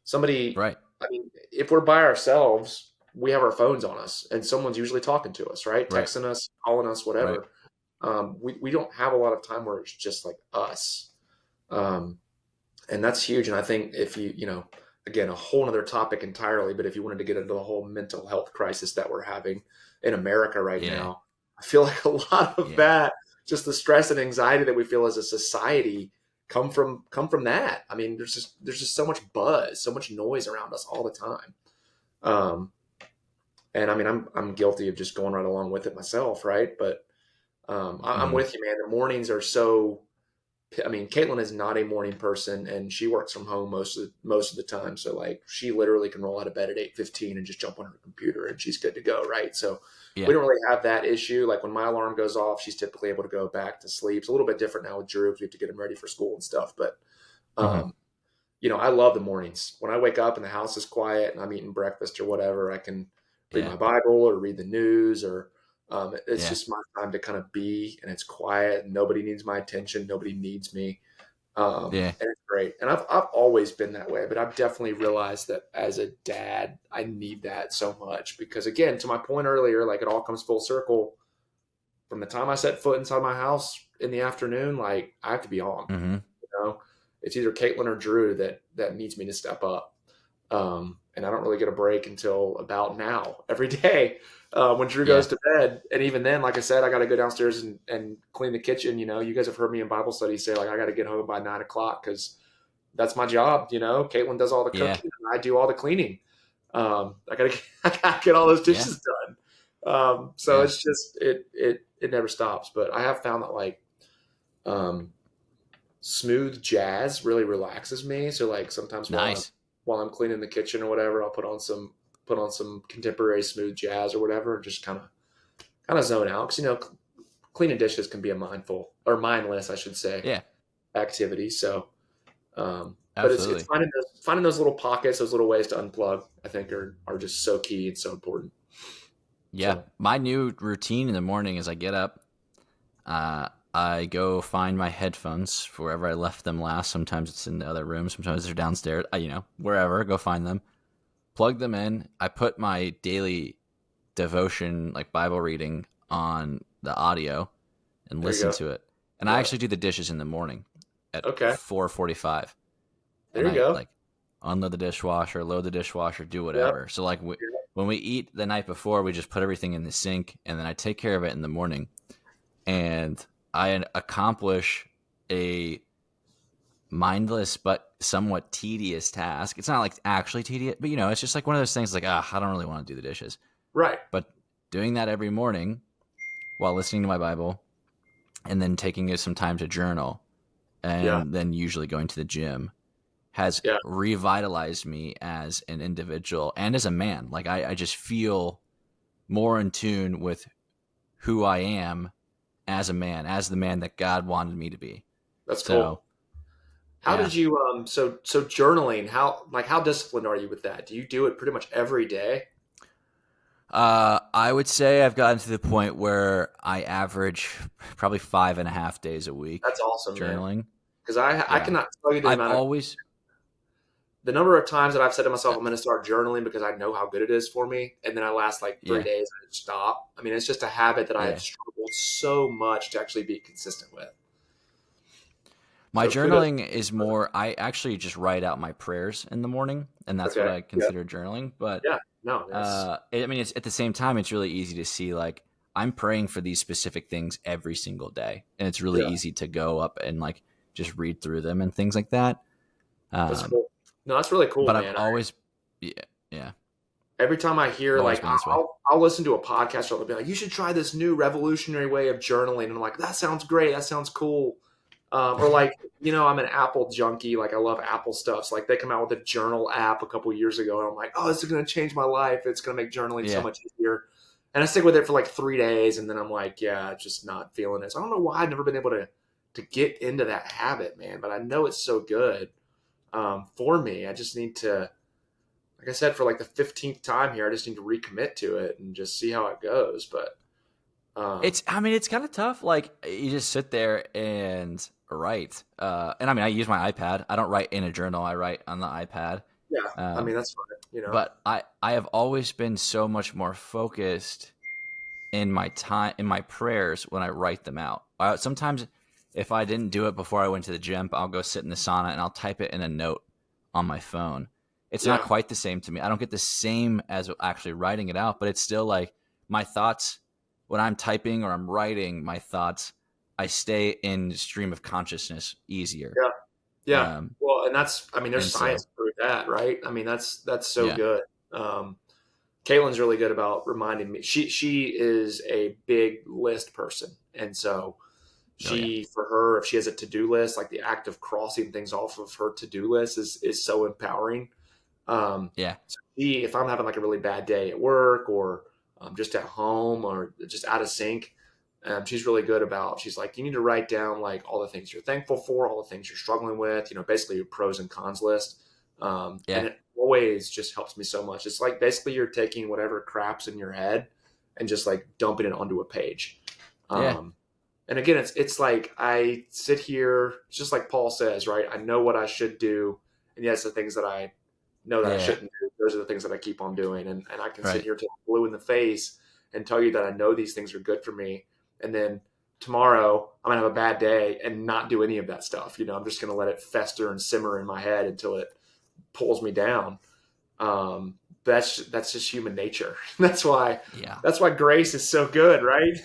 Somebody, right, I mean, if we're by ourselves, we have our phones on us and someone's usually talking to us, right? right, Texting us, calling us, right. whatever. We don't have a lot of time where it's just like us. Um, and that's huge. And I think if again, a whole other topic entirely, but if you wanted to get into the whole mental health crisis that we're having in America right Yeah, now, I feel like a lot of yeah, that, just the stress and anxiety that we feel as a society come from that. I mean, there's just so much buzz, so much noise around us all the time. Um, and I mean, I'm guilty of just going right along with it myself, right? But I'm hmm with you, man. The mornings are so I mean, Caitlin is not a morning person, and she works from home most of the time. So like, she literally can roll out of bed at 8:15 and just jump on her computer, and she's good to go, right? So we don't really have that issue. Like when my alarm goes off, she's typically able to go back to sleep. It's a little bit different now with Drew because we have to get him ready for school and stuff. But I love the mornings when I wake up and the house is quiet and I'm eating breakfast or whatever. I can read my Bible or read the news or. It's just my time to kind of be, and it's quiet. And nobody needs my attention. Nobody needs me. And it's great. And I've always been that way, but I've definitely realized that as a dad, I need that so much because, again, to my point earlier, like it all comes full circle. From the time I set foot inside my house in the afternoon, like I have to be on. It's either Caitlin or Drew that needs me to step up. And I don't really get a break until about now every day. When Drew goes to bed. And even then, like I said, I got to go downstairs and clean the kitchen. You guys have heard me in Bible study say, like, I got to get home by 9 o'clock because that's my job. Caitlin does all the cooking and I do all the cleaning. I got to get all those dishes done. So it's just, it never stops. But I have found that like, smooth jazz really relaxes me. So like sometimes while I'm cleaning the kitchen or whatever, I'll put on some contemporary smooth jazz or whatever, and just kind of zone out. Because cleaning dishes can be a mindless, I should say, activity. So, but it's finding those little pockets, those little ways to unplug. I think are just so key and so important. Yeah, so, my new routine in the morning is I get up, I go find my headphones wherever I left them last. Sometimes it's in the other room, sometimes they're downstairs. Wherever, go find them. Plug them in. I put my daily devotion, like Bible reading, on the audio and listen to it. And I actually do the dishes in the morning at 4:45. There you go. Like unload the dishwasher, load the dishwasher, do whatever. So like when we eat the night before, we just put everything in the sink, and then I take care of it in the morning. And I accomplish a mindless but somewhat tedious task. It's not like actually tedious, but it's just like one of those things like, I don't really want to do the dishes. Right. But doing that every morning while listening to my Bible and then taking some time to journal and then usually going to the gym has revitalized me as an individual and as a man. Like I just feel more in tune with who I am as a man, as the man that God wanted me to be. That's cool. How did you so journaling, how disciplined are you with that? Do you do it pretty much every day? I would say I've gotten to the point where I average probably 5.5 days a week. That's awesome, journaling. Because I cannot tell you the number of times that I've said to myself, I'm going to start journaling because I know how good it is for me. And then I last like 3 days and I stop. I mean, it's just a habit that I have struggled so much to actually be consistent with. My journaling is more, I actually just write out my prayers in the morning, and that's what I consider journaling. But it's at the same time, it's really easy to see, like, I'm praying for these specific things every single day. And it's really easy to go up and like just read through them and things like that. That's cool. No, that's really cool, but man. I've always, every time I hear, like, I'll listen to a podcast, I'll be like, you should try this new revolutionary way of journaling. And I'm like, that sounds great. That sounds cool. Or like, I'm an Apple junkie. Like I love Apple stuff. So like they come out with a journal app a couple years ago and I'm like, oh, this is going to change my life. It's going to make journaling so much easier. And I stick with it for like 3 days. And then I'm like, just not feeling it. So I don't know why I've never been able to get into that habit, man, but I know it's so good for me. I just need to, like I said, for like the 15th time here, I just need to recommit to it and just see how it goes. But it's kind of tough. Like you just sit there and write. And I use my iPad. I don't write in a journal. I write on the iPad. Yeah. That's fine. But I have always been so much more focused in my prayers when I write them out. Sometimes if I didn't do it before I went to the gym, I'll go sit in the sauna and I'll type it in a note on my phone. It's not quite the same to me. I don't get the same as actually writing it out, but it's still like my thoughts when I'm typing or I'm writing my thoughts, I stay in stream of consciousness easier. Yeah. Well, and that's, there's science to prove that, right? That's so good. Caitlin's really good about reminding me. She is a big list person. And so For her, if she has a to-do list, like the act of crossing things off of her to-do list is so empowering. So if I'm having like a really bad day at work or just at home or just out of sync, she's really good about, she's like, you need to write down like all the things you're thankful for, all the things you're struggling with, basically your pros and cons list. And it always just helps me so much. It's like basically you're taking whatever crap's in your head and just like dumping it onto a page. And again, it's like I sit here, just like Paul says, right? I know what I should do. And yes, the things that I know that I shouldn't do, those are the things that I keep on doing. And I can sit here till I'm blue in the face and tell you that I know these things are good for me. And then tomorrow I'm gonna have a bad day and not do any of that stuff. I'm just gonna let it fester and simmer in my head until it pulls me down. That's just human nature. That's why grace is so good, right?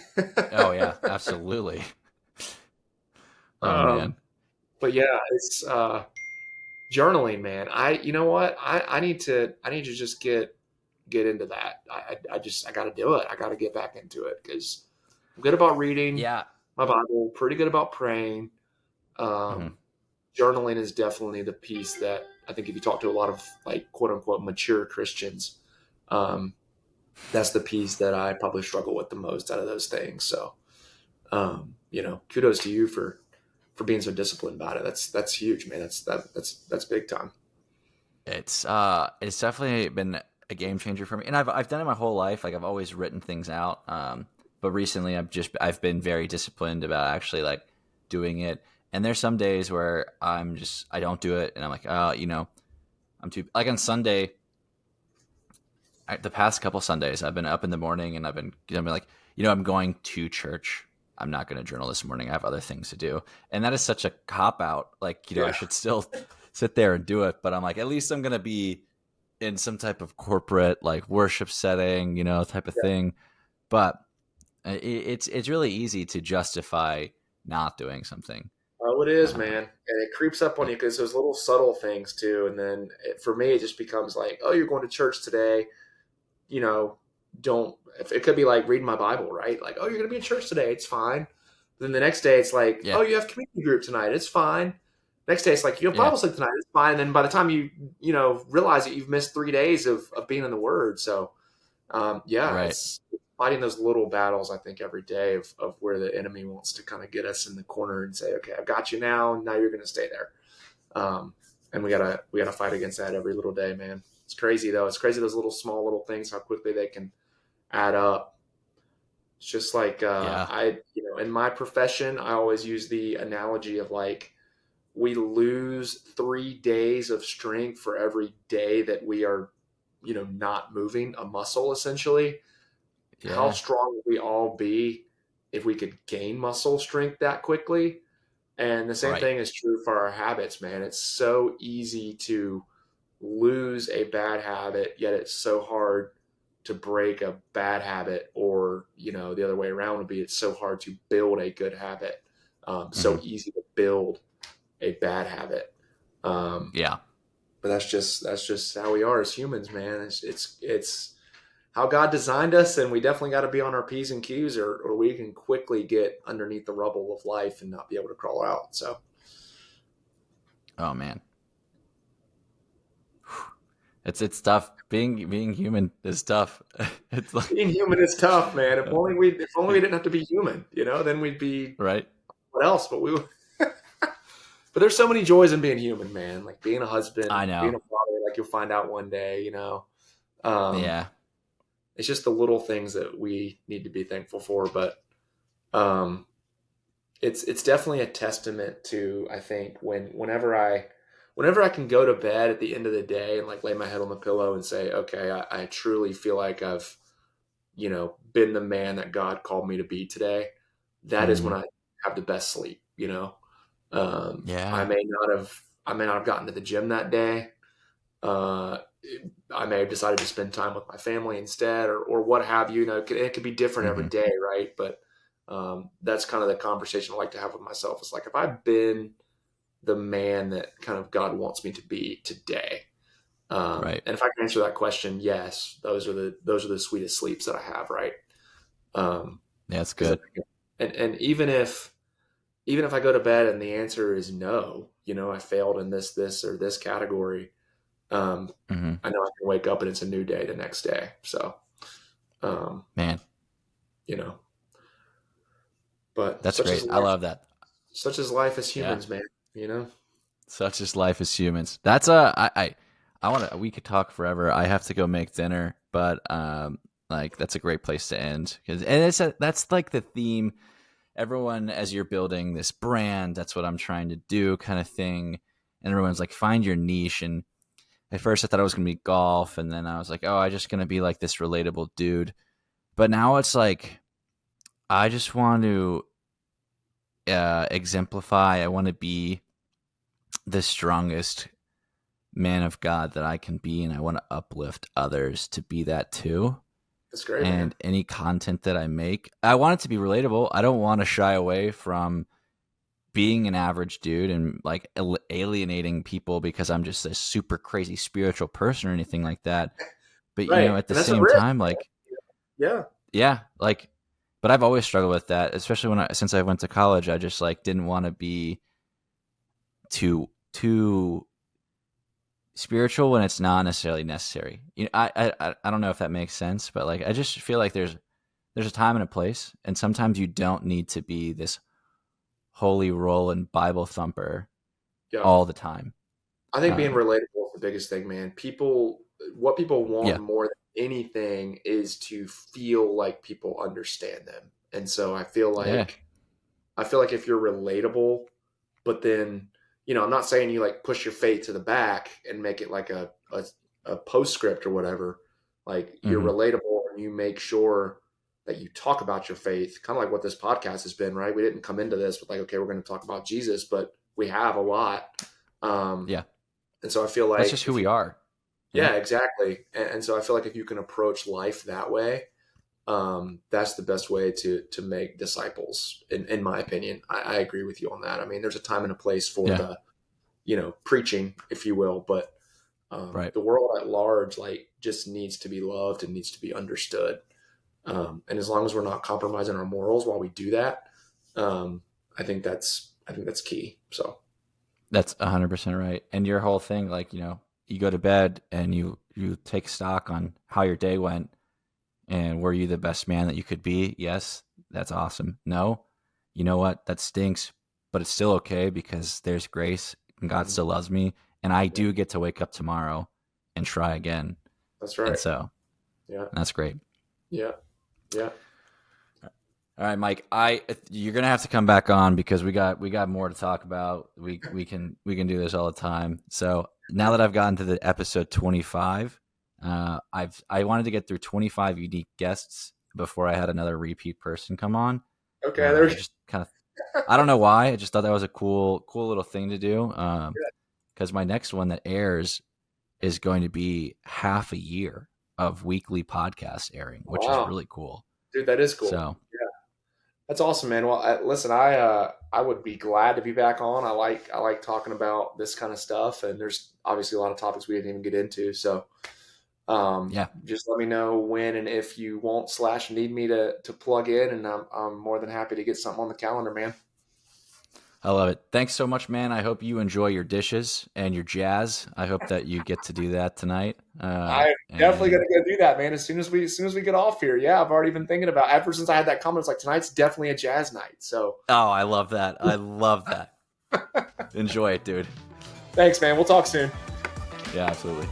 Oh yeah, absolutely. Oh man. But yeah, it's journaling, man. You know what? I need to just get into that. I got to do it. I got to get back into it because I'm good about reading my Bible, pretty good about praying. Journaling is definitely the piece that I think if you talk to a lot of like quote unquote mature Christians, that's the piece that I probably struggle with the most out of those things. So, kudos to you for being so disciplined about it. That's huge, man. That's big time. It's definitely been a game changer for me. And I've done it my whole life. Like I've always written things out. But recently I've been very disciplined about actually like doing it. And there's some days where I don't do it. And I'm like, I'm too, like on Sunday, the past couple Sundays, I've been up in the morning and I've been like, I'm going to church. I'm not going to journal this morning. I have other things to do. And that is such a cop out. Like, I should still sit there and do it. But I'm like, at least I'm going to be in some type of corporate, like worship setting, type of thing. But it's really easy to justify not doing something. Oh, it is, man. And it creeps up on you because those little subtle things too. And then for me, it just becomes like, oh, you're going to church today. It could be like reading my Bible, right? Like, oh, you're going to be in church today. It's fine. Then the next day it's like, oh, you have community group tonight. It's fine. Next day it's like, you have Bible study tonight. It's fine. And then by the time you realize that you've missed 3 days of being in the Word. So, it's fighting those little battles, I think, every day of where the enemy wants to kind of get us in the corner and say, okay, I've got you now. Now you're going to stay there. And we gotta fight against that every little day, man. It's crazy though. It's crazy. Those small little things, how quickly they can add up. It's just like, in my profession, I always use the analogy of like, we lose 3 days of strength for every day that we are, not moving a muscle essentially. Yeah. How strong would we all be if we could gain muscle strength that quickly? And the same thing is true for our habits, man. It's so easy to lose a bad habit, yet it's so hard to break a bad habit, or, the other way around would be it's so hard to build a good habit. So easy to build a bad habit. But that's just how we are as humans, man. It's how God designed us, and we definitely got to be on our P's and Q's or we can quickly get underneath the rubble of life and not be able to crawl out. So. Oh man. It's tough. Being human is tough. It's like, being human is tough, man. If only we didn't have to be human, then we'd be right. What else? But we would. But there's so many joys in being human, man. Like being a husband, I know. Being a father, like you'll find out one day, yeah. It's just the little things that we need to be thankful for. But it's definitely a testament to, I think, whenever I can go to bed at the end of the day and like lay my head on the pillow and say, okay, I truly feel like I've, been the man that God called me to be today. That is when I have the best sleep, I may not have gotten to the gym that day. I may have decided to spend time with my family instead, or what have you. It could be different every day, right? But that's kind of the conversation I like to have with myself. It's like, have I been the man that kind of God wants me to be today? And if I can answer that question, yes, those are the sweetest sleeps that I have, right? That's good. And even if even if I go to bed and the answer is no, I failed in this or this category, I know I can wake up and it's a new day the next day. So, man, but that's great. I love that. Such is life as humans, man. Such is life as humans. That's we could talk forever. I have to go make dinner, but that's a great place to end, that's like the theme. Everyone, as you're building this brand, that's what I'm trying to do, kind of thing. And everyone's like, find your niche. And at first I thought it was going to be golf. And then I was like, oh, I'm just going to be like this relatable dude. But now it's like, I just want to exemplify. I want to be the strongest man of God that I can be. And I want to uplift others to be that too. That's great. And man. Any content that I make, I want it to be relatable. I don't want to shy away from being an average dude and like alienating people because I'm just a super crazy spiritual person or anything like that. But right. At the same time, like, yeah, like, but I've always struggled with that, especially since I went to college. I just like didn't want to be too spiritual when it's not necessarily necessary. I don't know if that makes sense, but like I just feel like there's a time and a place, and sometimes you don't need to be this holy rolling Bible thumper all the time. I think being relatable is the biggest thing, man. What people want more than anything is to feel like people understand them. And so I feel like if you're relatable, but then I'm not saying you like push your faith to the back and make it like a postscript or whatever. Like you're relatable and you make sure that you talk about your faith, kind of like what this podcast has been, right? We didn't come into this with like, okay, we're going to talk about Jesus, but we have a lot. And so I feel like that's just who we are. Yeah, exactly. And so I feel like if you can approach life that way, that's the best way to make disciples, in my opinion. I agree with you on that. I mean, there's a time and a place for the, preaching, if you will, but the world at large, like, just needs to be loved and needs to be understood. And as long as we're not compromising our morals while we do that, I think that's key. So that's 100% right. And your whole thing, like, you go to bed and you take stock on how your day went. And were you the best man that you could be? Yes, that's awesome. No, you know what? That stinks, but it's still okay because there's grace and God still loves me. And I do get to wake up tomorrow and try again. That's right. And so, that's great. Yeah. Yeah. All right, Mike, you're going to have to come back on because we got more to talk about. We can do this all the time. So now that I've gotten to the episode 25, I wanted to get through 25 unique guests before I had another repeat person come on. Okay, there's just kind of, I don't know why. I just thought that was a cool little thing to do. Because my next one that airs is going to be half a year of weekly podcasts airing, which is really cool. Dude, that is cool. So that's awesome, man. Well, listen, I would be glad to be back on. I like talking about this kind of stuff, and there's obviously a lot of topics we didn't even get into. So, just let me know when and if you want / need me to plug in, and I'm more than happy to get something on the calendar, man. I love it. Thanks so much, man. I hope you enjoy your dishes and your jazz. I hope that you get to do that tonight. I'm definitely going to go do that, man. As soon as we get off here. Yeah, I've already been thinking about it. Ever since I had that comment. It's like, tonight's definitely a jazz night. So. Oh, I love that. I love that. Enjoy it, dude. Thanks, man. We'll talk soon. Yeah, absolutely.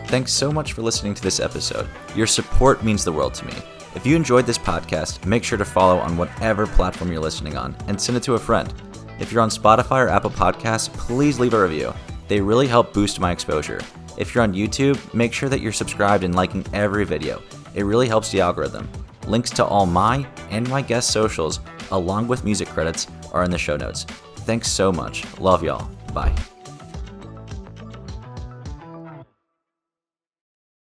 Thanks so much for listening to this episode. Your support means the world to me. If you enjoyed this podcast, make sure to follow on whatever platform you're listening on and send it to a friend. If you're on Spotify or Apple Podcasts, please leave a review. They really help boost my exposure. If you're on YouTube, make sure that you're subscribed and liking every video. It really helps the algorithm. Links to all my and my guest socials, along with music credits, are in the show notes. Thanks so much. Love y'all. Bye.